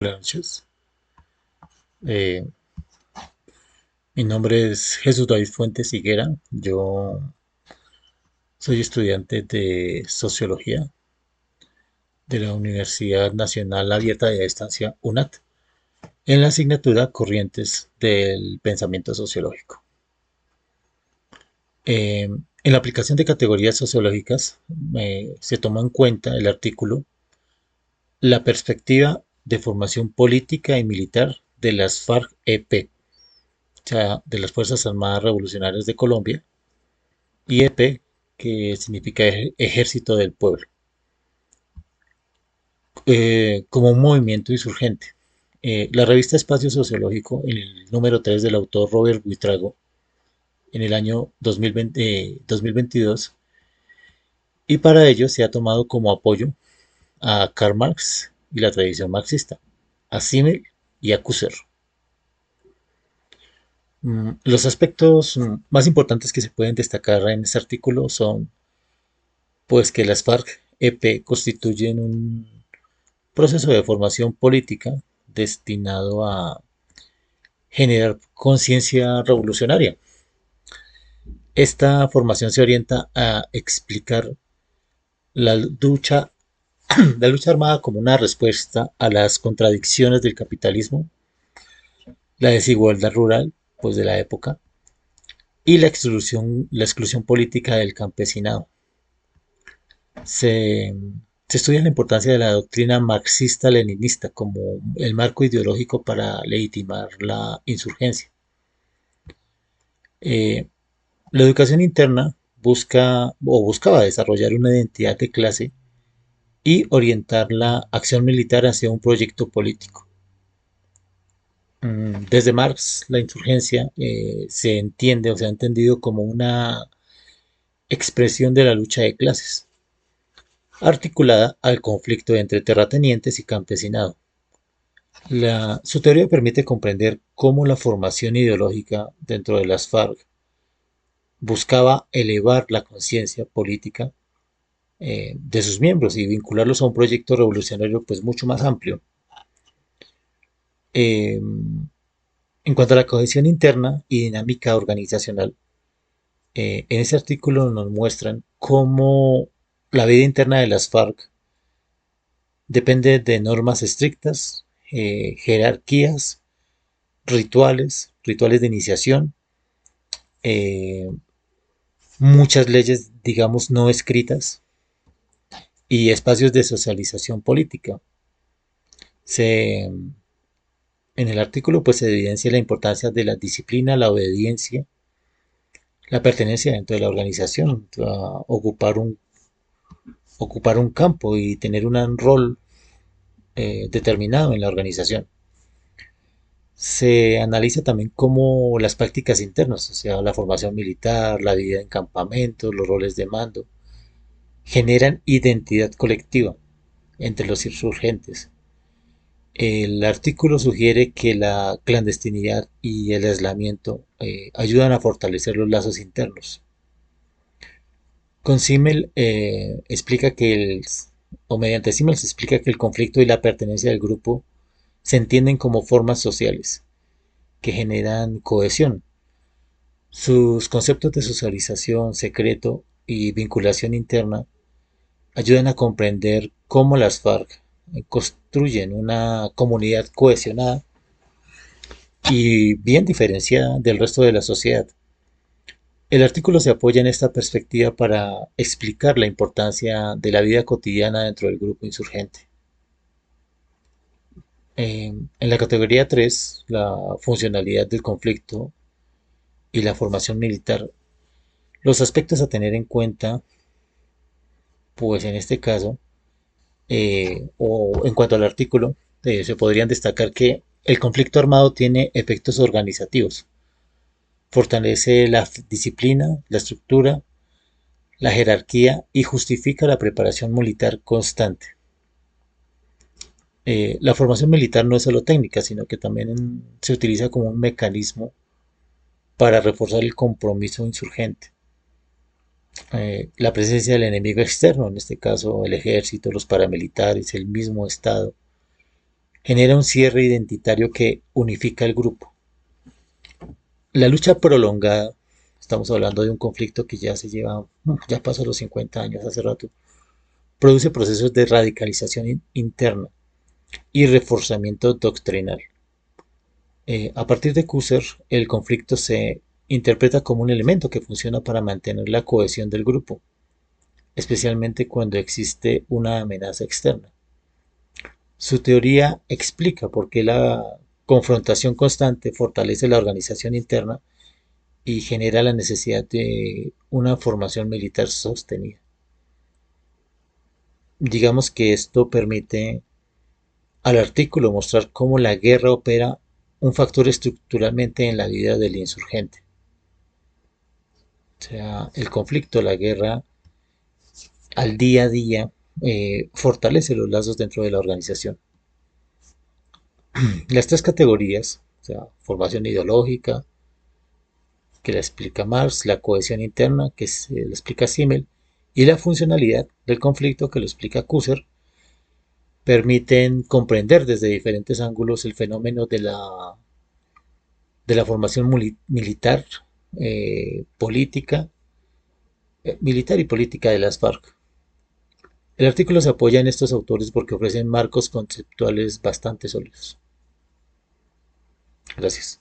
Buenas noches. Eh, Mi nombre es Jesús David Fuentes Higuera. Yo soy estudiante de Sociología de la Universidad Nacional Abierta de Distancia UNAT en la asignatura Corrientes del Pensamiento Sociológico. En la aplicación de categorías sociológicas se toma en cuenta el artículo La perspectiva de formación política y militar de las FARC-EP, o sea, de las Fuerzas Armadas Revolucionarias de Colombia, y EP, que significa Ejército del Pueblo, como un movimiento insurgente. La revista Espacio Sociológico, en el número 3 del autor Robert Buitrago, en el año 2022, y para ello se ha tomado como apoyo a Karl Marx y la tradición marxista, a Simmel y a Husserl. Los aspectos más importantes que se pueden destacar en este artículo son pues que las FARC-EP constituyen un proceso de formación política destinado a generar conciencia revolucionaria. Esta formación se orienta a explicar la lucha, la lucha armada como una respuesta a las contradicciones del capitalismo, la desigualdad rural, pues de la época, y la exclusión política del campesinado. Se, se estudia la importancia de la doctrina marxista-leninista como el marco ideológico para legitimar la insurgencia. Eh, la educación interna buscaba desarrollar una identidad de clase y orientar la acción militar hacia un proyecto político. Desde Marx, la insurgencia se entiende o se ha entendido como una expresión de la lucha de clases, articulada al conflicto entre terratenientes y campesinado. Su teoría permite comprender cómo la formación ideológica dentro de las FARC buscaba elevar la conciencia política de sus miembros y vincularlos a un proyecto revolucionario pues mucho más amplio. Eh, en cuanto a la cohesión interna y dinámica organizacional, en ese artículo nos muestran cómo la vida interna de las FARC depende de normas estrictas, jerarquías, rituales de iniciación, eh, muchas leyes, digamos, no escritas y espacios de socialización política. Se, en el artículo pues se evidencia la importancia de la disciplina, la obediencia, la pertenencia dentro de la organización, ocupar un campo y tener un rol determinado en la organización. Se analiza también cómo las prácticas internas, o sea, la formación militar, la vida en campamentos, los roles de mando, generan identidad colectiva entre los insurgentes. El artículo sugiere que la clandestinidad y el aislamiento ayudan a fortalecer los lazos internos. Con Simmel explica que o mediante Simmel se explica que el conflicto y la pertenencia del grupo se entienden como formas sociales que generan cohesión. Sus conceptos de socialización, secreto y vinculación interna ayudan a comprender cómo las FARC construyen una comunidad cohesionada y bien diferenciada del resto de la sociedad. El artículo se apoya en esta perspectiva para explicar la importancia de la vida cotidiana dentro del grupo insurgente. En la categoría 3, la funcionalidad del conflicto y la formación militar, los aspectos a tener en cuenta, pues en este caso, o en cuanto al artículo, se podrían destacar que el conflicto armado tiene efectos organizativos, fortalece la disciplina, la estructura, la jerarquía y justifica la preparación militar constante. La formación militar no es solo técnica, sino que también se utiliza como un mecanismo para reforzar el compromiso insurgente. La presencia del enemigo externo, en este caso el ejército, los paramilitares, el mismo Estado, Genera un cierre identitario que unifica el grupo. La lucha prolongada, estamos hablando de un conflicto que ya se lleva, ya pasó los 50 años hace rato, produce procesos de radicalización interna y reforzamiento doctrinal. A partir de Husserl, el conflicto se interpreta como un elemento que funciona para mantener la cohesión del grupo, especialmente cuando existe una amenaza externa. Su teoría explica por qué la confrontación constante fortalece la organización interna y genera la necesidad de una formación militar sostenida. Digamos que esto permite al artículo mostrar cómo la guerra opera un factor estructuralmente en la vida del insurgente. O sea, el conflicto, la guerra al día a día fortalece los lazos dentro de la organización. Las tres categorías, o sea, formación ideológica, que la explica Marx, la cohesión interna, que se la explica Simmel, y la funcionalidad del conflicto, que lo explica Husserl, permiten comprender desde diferentes ángulos el fenómeno de la formación militar, política, militar y política de las FARC. El artículo se apoya en estos autores porque ofrecen marcos conceptuales bastante sólidos. Gracias.